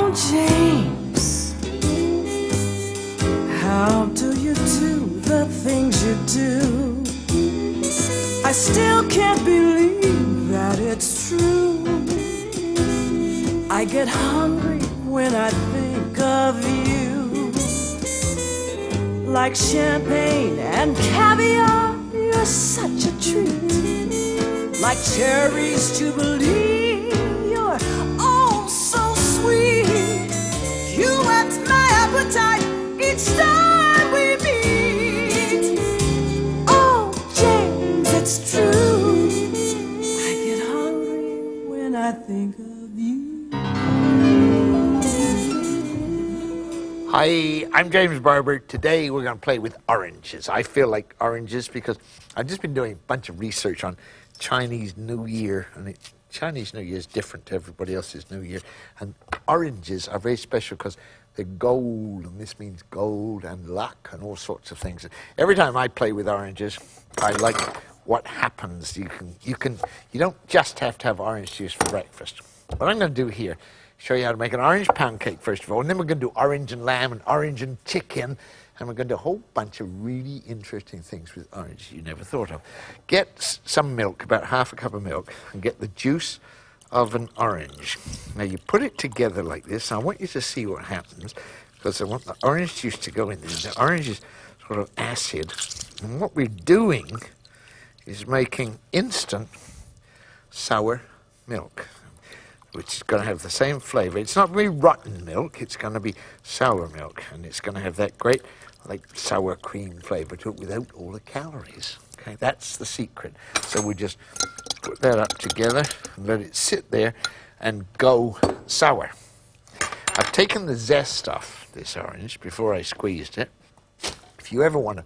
Oh, James, how do you do the things you do? I still can't believe that it's true. I get hungry when I think of you. Like champagne and caviar, you're such a treat. Like cherries Jubilee, you're oh so sweet. You whet my appetite each time we meet. Oh, James, it's true. I get hungry when I think of you. Hi, I'm James Barber. Today we're going to play with oranges. I feel like oranges because I've just been doing a bunch of research on Chinese New Year, and Chinese New Year is different to everybody else's New Year, and oranges are very special because they're gold, and this means gold and luck and all sorts of things. Every time I play with oranges, I like what happens. You don't just have to have orange juice for breakfast. What I'm going to do here, show you how to make an orange pound cake first of all, and then we're going to do orange and lamb and orange and chicken, and we're going to do a whole bunch of really interesting things with orange you never thought of. Get some milk, about half a cup of milk, and get the juice of an orange. Now you put it together like this. I want you to see what happens, because I want the orange juice to go in there. The orange is sort of acid, and what we're doing is making instant sour milk, which is going to have the same flavor. It's not really rotten milk, it's going to be sour milk, and it's going to have that great like sour cream flavor to it without all the calories. Okay, that's the secret. So we just put that up together and let it sit there and go sour. I've taken the zest off this orange before I squeezed it. If you ever want to,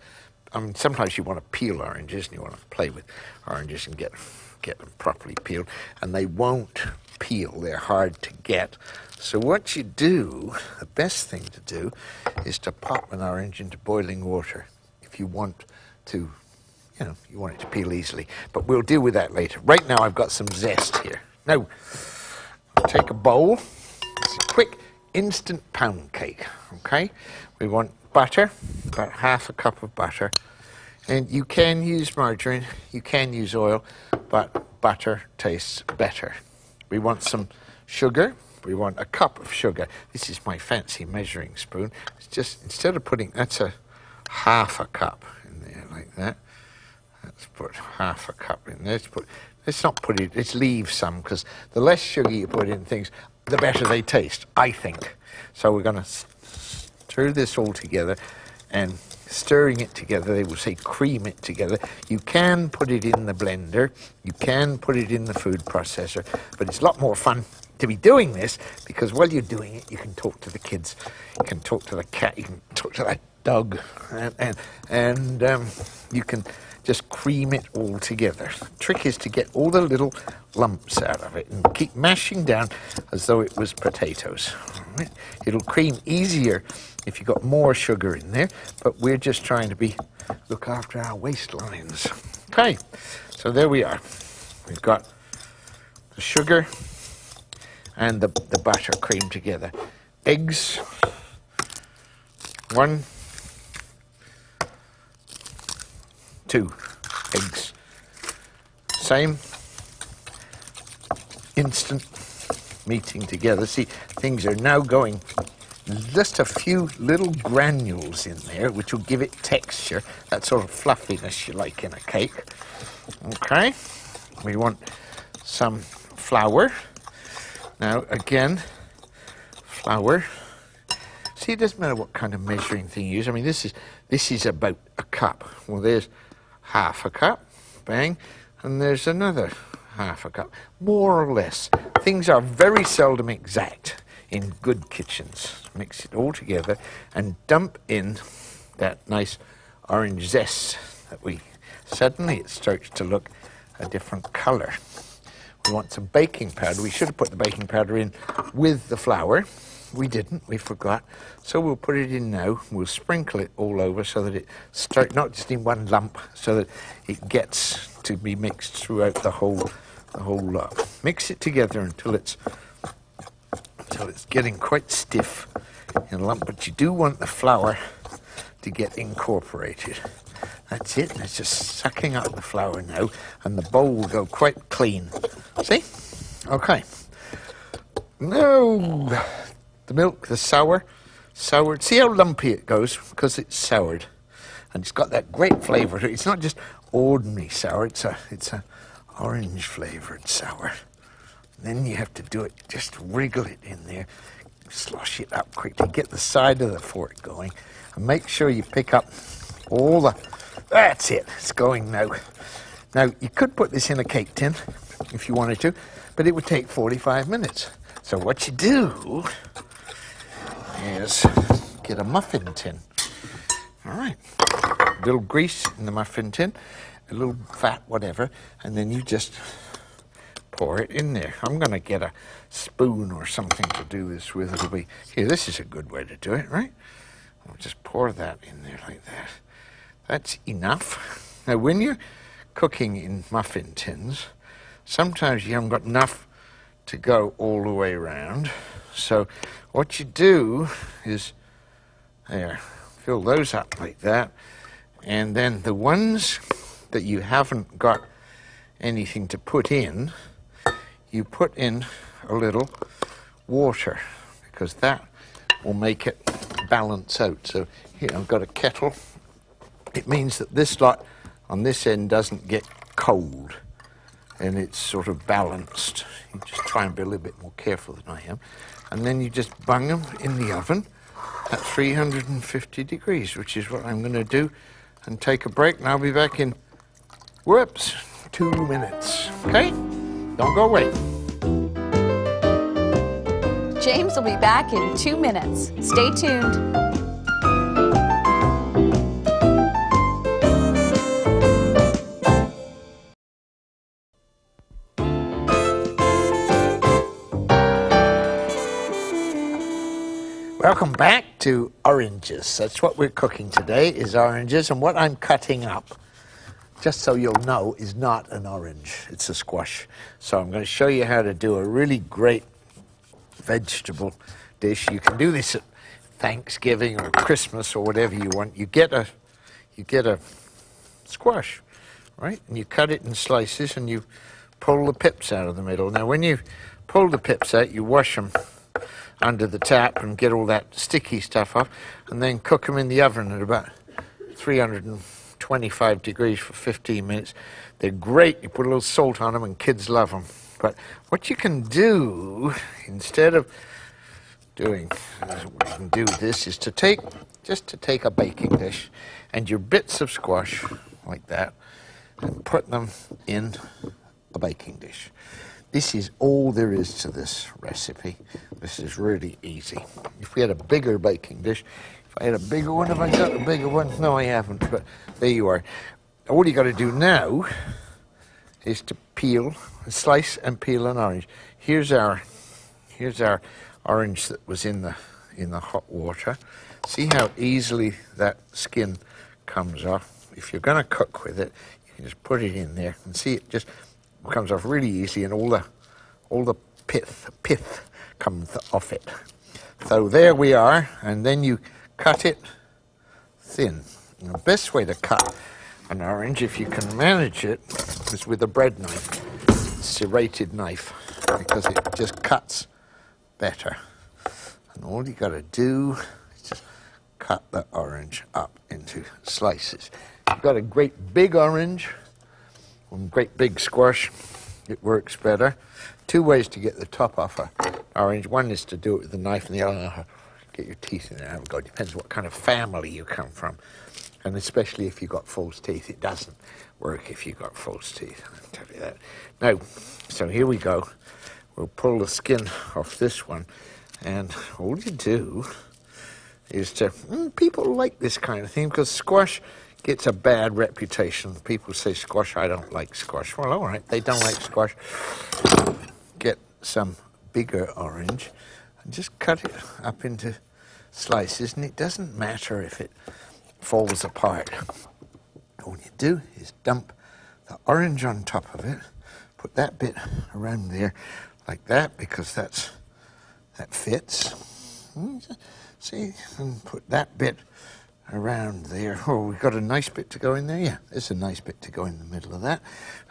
I mean, sometimes you want to peel oranges and you want to play with oranges and get them properly peeled, and they won't peel, they're hard to get. So what you do, the best thing to do, is to pop an orange into boiling water if you want to, you want it to peel easily. But we'll deal with that later. Right now I've got some zest here. Now, take a bowl. It's a quick instant pound cake, okay? We want butter, about half a cup of butter. And you can use margarine, you can use oil, but butter tastes better. We want some sugar. We want a cup of sugar. This is my fancy measuring spoon. It's just, instead of putting, that's a half a cup in there like that. Let's put half a cup in there. Let's not put it, let's leave some, because the less sugar you put in things, the better they taste, I think. So we're going to stir this all together, and stirring it together, they will say cream it together. You can put it in the blender, you can put it in the food processor, but it's a lot more fun to be doing this, because while you're doing it, you can talk to the kids, you can talk to the cat, you can talk to that dog, and you can just cream it all together. The trick is to get all the little lumps out of it and keep mashing down as though it was potatoes. Right? It'll cream easier if you've got more sugar in there, but we're just trying to look after our waistlines. Okay, so there we are. We've got the sugar and the butter creamed together. Eggs, 1, 2 eggs. Same, instant meeting together. See, things are now going, just a few little granules in there, which will give it texture, that sort of fluffiness you like in a cake. Okay, we want some flour. Now again, flour. See, it doesn't matter what kind of measuring thing you use. I mean, this is about a cup. Well, there's half a cup, bang, and there's another half a cup, more or less. Things are very seldom exact in good kitchens. Mix it all together and dump in that nice orange zest that suddenly it starts to look a different color. We want some baking powder. We should have put the baking powder in with the flour. We didn't, we forgot. So we'll put it in now. We'll sprinkle it all over so that it starts, not just in one lump, so that it gets to be mixed throughout the whole lot. Mix it together until until it's getting quite stiff in a lump, but you do want the flour to get incorporated. That's it, and it's just sucking up the flour now, and the bowl will go quite clean. See? Okay. Now, the milk, the soured. See how lumpy it goes? Because it's soured. And it's got that great flavour. It's not just ordinary sour, it's a orange flavoured sour. Then you have to do it, just wriggle it in there, slosh it up quickly, get the side of the fork going, and make sure you pick up all the, that's it, it's going now. Now, you could put this in a cake tin if you wanted to, but it would take 45 minutes. So what you do is get a muffin tin. All right, a little grease in the muffin tin, a little fat, whatever, and then you just pour it in there. I'm going to get a spoon or something to do this with. It'll be, here, this is a good way to do it, right? I'll just pour that in there like that. That's enough. Now, when you're cooking in muffin tins, sometimes you haven't got enough to go all the way around. So what you do is, there, fill those up like that, and then the ones that you haven't got anything to put in, you put in a little water, because that will make it balance out. So here I've got a kettle. It means that this lot on this end doesn't get cold, and it's sort of balanced. You just try and be a little bit more careful than I am. And then you just bung them in the oven at 350 degrees, which is what I'm going to do, and take a break, and I'll be back in, whoops, 2 minutes. Okay? Don't go away. James will be back in 2 minutes. Stay tuned. Welcome back to oranges. That's what we're cooking today, is oranges, and what I'm cutting up, just so you'll know, is not an orange. It's a squash. So I'm going to show you how to do a really great vegetable dish. You can do this at Thanksgiving or Christmas or whatever you want. You get a squash, right? And you cut it in slices and you pull the pips out of the middle. Now, when you pull the pips out, you wash them under the tap and get all that sticky stuff off, and then cook them in the oven at about 325 degrees for 15 minutes. They're great. You put a little salt on them and kids love them. But what you can do, instead of doing, what you can do with this, is to take a baking dish and your bits of squash, like that, and put them in a baking dish. This is all there is to this recipe. This is really easy. If we had a bigger baking dish, if I had a bigger one, have I got a bigger one? No, I haven't, but there you are. All you got to do now is to peel, slice and peel an orange. Here's our orange that was in the hot water. See how easily that skin comes off. If you're going to cook with it, you can just put it in there and see it just comes off really easy, and all the pith comes off it. So there we are, and then you cut it thin. And the best way to cut an orange, if you can manage it, is with a bread knife, serrated knife, because it just cuts better. And all you got to do is just cut the orange up into slices. If you've got a great big orange, one great big squash, it works better. 2 ways to get the top off an orange. One is to do it with a knife, and the other, get your teeth in there. It depends what kind of family you come from. And especially if you've got false teeth. It doesn't work if you've got false teeth, I'll tell you that. Now, so here we go. We'll pull the skin off this one, and all you do is to, people like this kind of thing, because squash gets a bad reputation. People say squash, I don't like squash. Well, all right, they don't like squash. Get some bigger orange and just cut it up into slices, and it doesn't matter if it falls apart. All you do is dump the orange on top of it, put that bit around there like that, because that's that fits. See, and put that bit around there. Oh, we've got a nice bit to go in there. Yeah, there's a nice bit to go in the middle of that.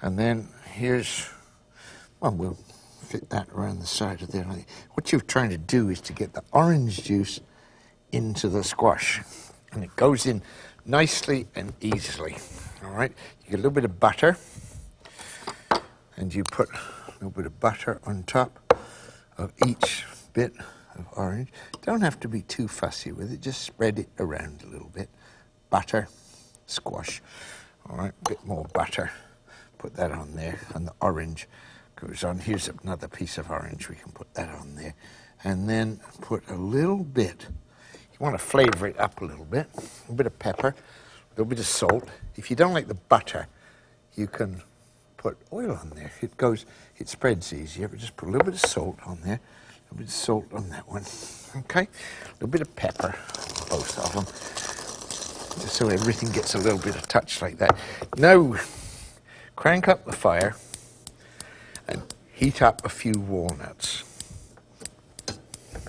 And then here's, well, we'll fit that around the side of there. What you're trying to do is to get the orange juice into the squash. And it goes in nicely and easily. All right, you get a little bit of butter. And you put a little bit of butter on top of each bit of orange. Don't have to be too fussy with it, just spread it around a little bit. Butter, squash. All right, a bit more butter. Put that on there, and the orange goes on. Here's another piece of orange, we can put that on there. And then put a little bit, you want to flavor it up a little bit of pepper, a little bit of salt. If you don't like the butter, you can put oil on there. It spreads easier, but just put a little bit of salt on there, a little bit of salt on that one. Okay, a little bit of pepper, both of them, just so everything gets a little bit of touch like that. Now, crank up the fire and heat up a few walnuts.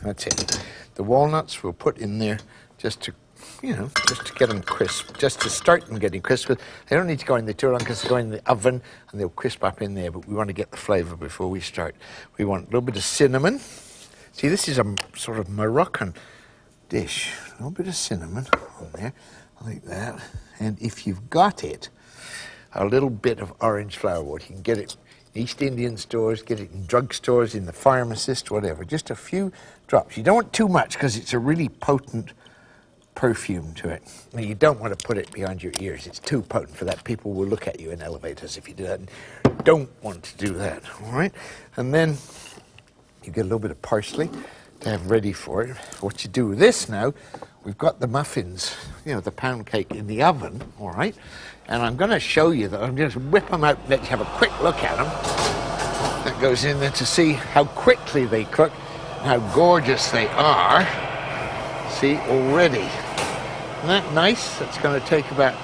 That's it. The walnuts we'll put in there just to get them crisp, just to start them getting crisp. They don't need to go in there too long because they go in the oven and they'll crisp up in there, but we want to get the flavor before we start. We want a little bit of cinnamon. See, this is a sort of Moroccan dish. A little bit of cinnamon on there, like that. And if you've got it, a little bit of orange flower water. You can get it in East Indian stores, get it in drugstores, in the pharmacist, whatever. Just a few drops. You don't want too much because it's a really potent perfume to it. Now, you don't want to put it behind your ears. It's too potent for that. People will look at you in elevators if you do that. And don't want to do that, all right? And then you get a little bit of parsley to have ready for it. What you do with this now, we've got the muffins, the pound cake in the oven, all right? And I'm going to show you that. I'm going to whip them out and let you have a quick look at them. That goes in there to see how quickly they cook, how gorgeous they are. See, already. Isn't that nice? That's going to take about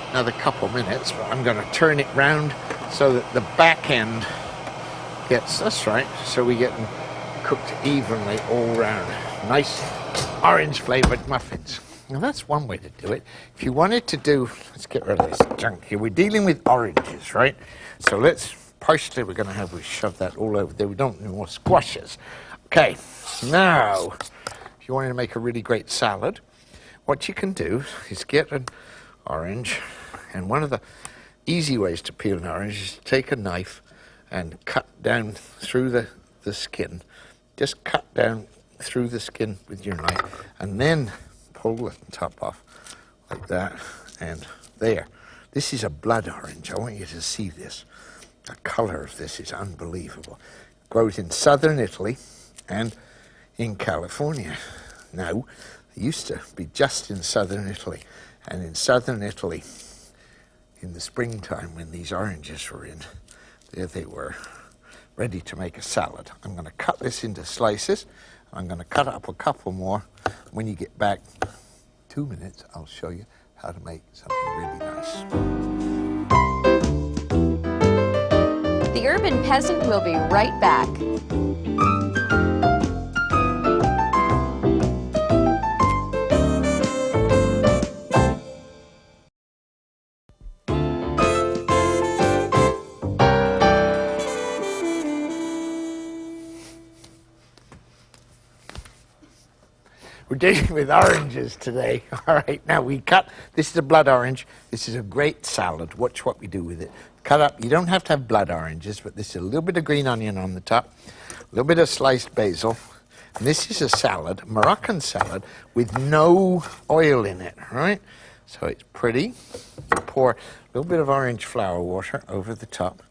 another couple minutes, but I'm going to turn it round so that the back end gets, that's right, so we get them cooked evenly all round. Nice orange flavoured muffins. Now that's one way to do it. If you wanted to do, let's get rid of this junk here. We're dealing with oranges, right? So parsley we're going to have, we shove that all over there. We don't need more squashes. Okay, now, if you wanted to make a really great salad, what you can do is get an orange, and one of the easy ways to peel an orange is to take a knife and cut down through the skin. Just cut down through the skin with your knife, and then pull the top off like that, and there. This is a blood orange. I want you to see this. The color of this is unbelievable. It grows in southern Italy and in California. Now, it used to be just in southern Italy, and in southern Italy, in the springtime when these oranges were in, there they were, ready to make a salad. I'm going to cut this into slices. I'm going to cut up a couple more. When you get back, 2 minutes, I'll show you how to make something really nice. The Urban Peasant will be right back. We're dealing with oranges today. All right, now we cut, this is a blood orange. This is a great salad. Watch what we do with it. Cut up, you don't have to have blood oranges, but this is a little bit of green onion on the top, a little bit of sliced basil. And this is a salad, Moroccan salad, with no oil in it, all right? So it's pretty. You pour a little bit of orange flower water over the top,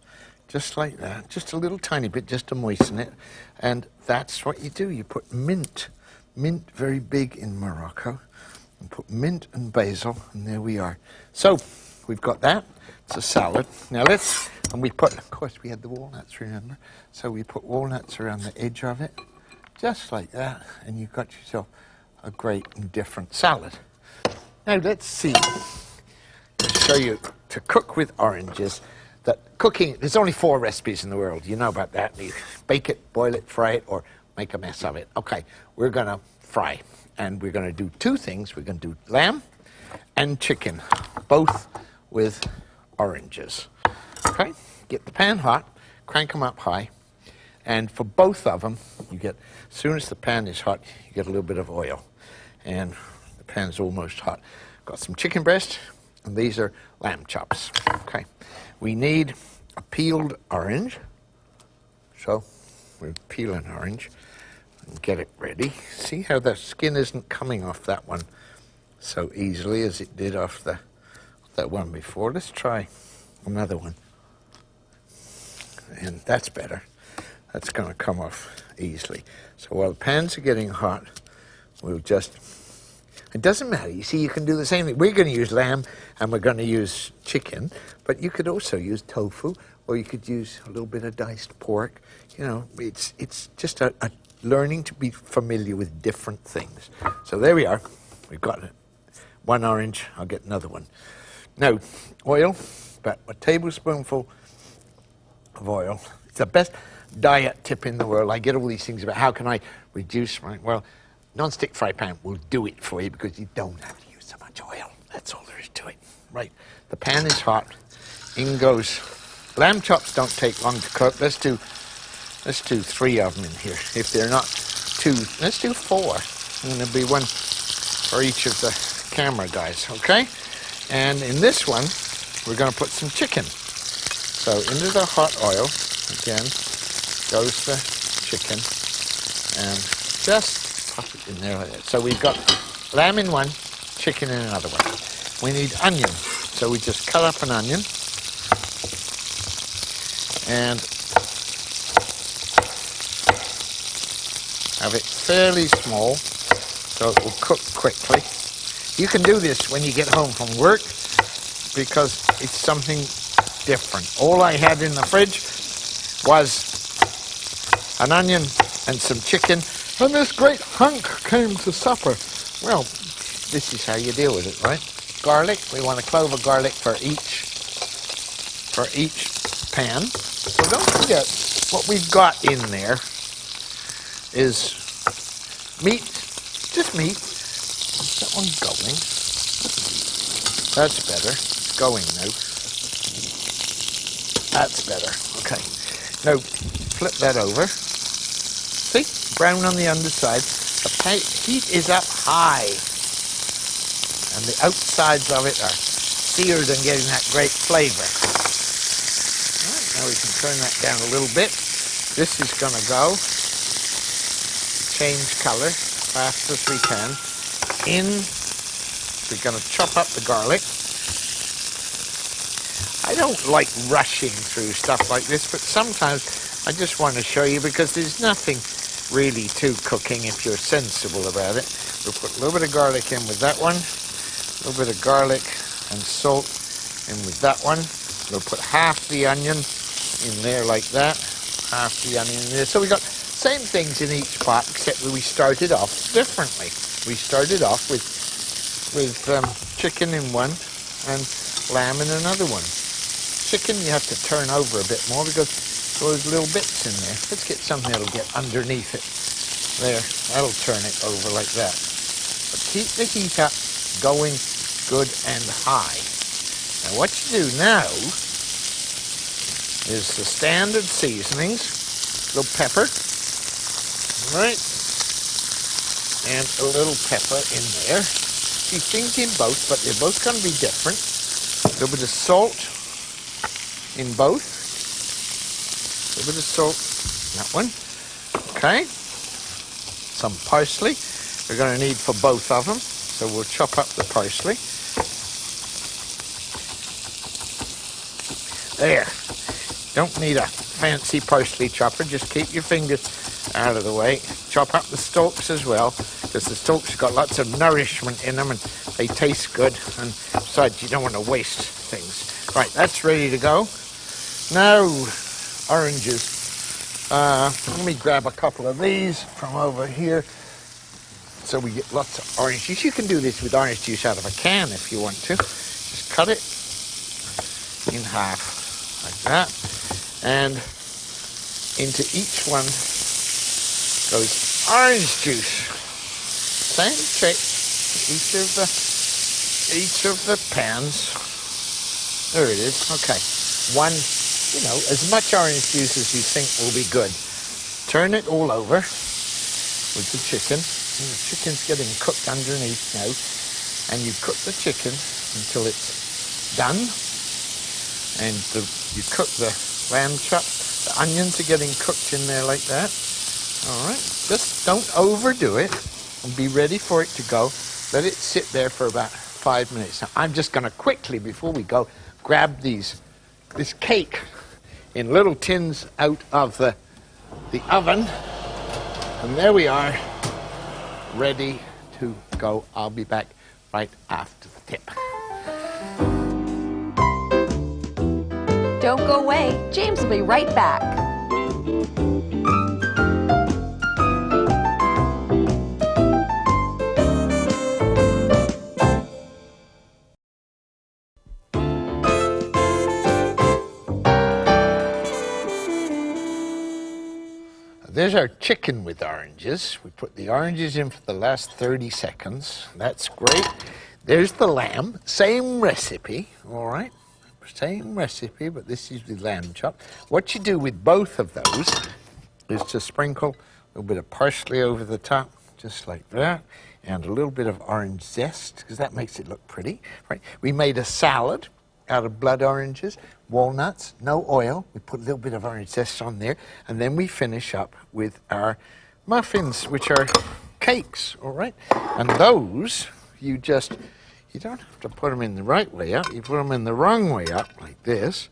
just like that, just a little tiny bit, just to moisten it. And that's what you do. You put mint very big in Morocco, and put mint and basil, and there we are. So we've got that. It's a salad. Now and we put, of course we had the walnuts, remember? So we put walnuts around the edge of it, just like that, and you've got yourself a great and different salad. Now let's see, let's show you to cook with oranges. That cooking, there's only 4 recipes in the world, you know about that. You bake it, boil it, fry it, or make a mess of it. Okay, we're going to fry. And we're going to do two things. We're going to do lamb and chicken, both with oranges. Okay, get the pan hot, crank them up high. And for both of them, you get, as soon as the pan is hot, you get a little bit of oil. And the pan's almost hot. Got some chicken breast, and these are lamb chops. Okay, we need a peeled orange. So we'll peel an orange and get it ready. See how the skin isn't coming off that one so easily as it did off that one before. Let's try another one. And that's better. That's going to come off easily. So while the pans are getting hot, we'll just, it doesn't matter. You see, you can do the same thing. We're going to use lamb and we're going to use chicken, but you could also use tofu, or you could use a little bit of diced pork. You know, it's just a learning to be familiar with different things. So there we are. We've got one orange. I'll get another one. Now, oil, about a tablespoonful of oil. It's the best diet tip in the world. I get all these things about how can I reduce my, well, non-stick fry pan will do it for you because you don't have to use so much oil. That's all there is to it. Right, the pan is hot. In goes, lamb chops don't take long to cook. Let's do 3 of them in here. If they're not 2, let's do 4. And there'll be one for each of the camera guys, okay? And in this one, we're going to put some chicken. So into the hot oil, again, goes the chicken, and just pop it in there like that. So we've got lamb in one, chicken in another one. We need onion, so we just cut up an onion, and have it fairly small so it will cook quickly. You can do this when you get home from work because it's something different. All I had in the fridge was an onion and some chicken, and this great hunk came to supper. Well, this is how you deal with it, right? Garlic, we want a clove of garlic for each pan. So don't forget, what we've got in there is meat, just meat. Is that one going? That's better. It's going now. That's better. Okay. Now, flip that over. See? Brown on the underside. The heat is up high. And the outsides of it are seared and getting that great flavor. All right, now we can turn that down a little bit. This is going to go. Change color fast as we can. We're going to chop up the garlic. I don't like rushing through stuff like this, but sometimes I just want to show you because there's nothing really to cooking if you're sensible about it. We'll put a little bit of garlic in with that one, a little bit of garlic and salt in with that one. We'll put half the onion in there like that, half the onion in there. So we got same things in each pot, except we started off differently. We started off with chicken in one and lamb in another one. Chicken you have to turn over a bit more because there's little bits in there. Let's get something that'll get underneath it. There, that'll turn it over like that. But keep the heat up, going good and high. Now what you do now is the standard seasonings, a little pepper, right, and a little pepper in there. See, things in both, but they're both going to be different. A little bit of salt in both. A little bit of salt in that one. Okay. Some parsley we're going to need for both of them. So we'll chop up the parsley. There. Don't need a fancy parsley chopper. Just keep your fingers out of the way. Chop up the stalks as well, because the stalks have got lots of nourishment in them and they taste good. And besides, you don't want to waste things. Right, that's ready to go. Now, oranges. Let me grab a couple of these from over here so we get lots of orange juice. You can do this with orange juice out of a can if you want to. Just cut it in half like that. And into each one goes orange juice. Same trick. Each of the pans. There it is. Okay. One, as much orange juice as you think will be good. Turn it all over with the chicken. And the chicken's getting cooked underneath now. And you cook the chicken until it's done. And you cook the lamb chops. The onions are getting cooked in there like that. All right. Just don't overdo it. And be ready for it to go. Let it sit there for about 5 minutes. Now, I'm just going to quickly, before we go, grab this cake in little tins out of the oven. And there we are, ready to go. I'll be back right after the tip. Don't go away. James will be right back. There's our chicken with oranges. We put the oranges in for the last 30 seconds. That's great. There's the lamb. Same recipe, all right? Same recipe, but this is the lamb chop. What you do with both of those is to sprinkle a little bit of parsley over the top, just like that, and a little bit of orange zest, because that makes it look pretty, right? We made a salad out of blood oranges, walnuts, no oil. We put a little bit of orange zest on there, and then we finish up with our muffins, which are cakes, all right? And those, you don't have to put them in the right way up. You put them in the wrong way up, like this,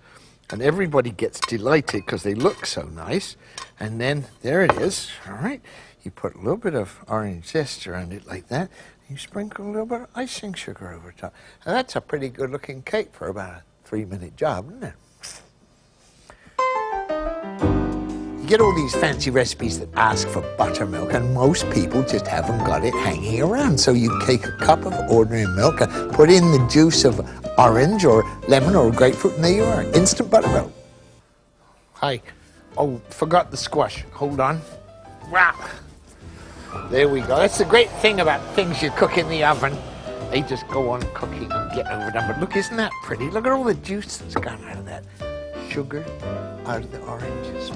and everybody gets delighted because they look so nice. And then there it is, all right? You put a little bit of orange zest around it like that. You sprinkle a little bit of icing sugar over top. And that's a pretty good looking cake for about a 3-minute job, isn't it? You get all these fancy recipes that ask for buttermilk, and most people just haven't got it hanging around. So you take a cup of ordinary milk and put in the juice of orange or lemon or grapefruit, and there you are, instant buttermilk. Hi. Oh, forgot the squash. Hold on. Wow. There we go. That's the great thing about things you cook in the oven. They just go on cooking and get overdone. But look, isn't that pretty? Look at all the juice that's gone out of that sugar, out of the oranges.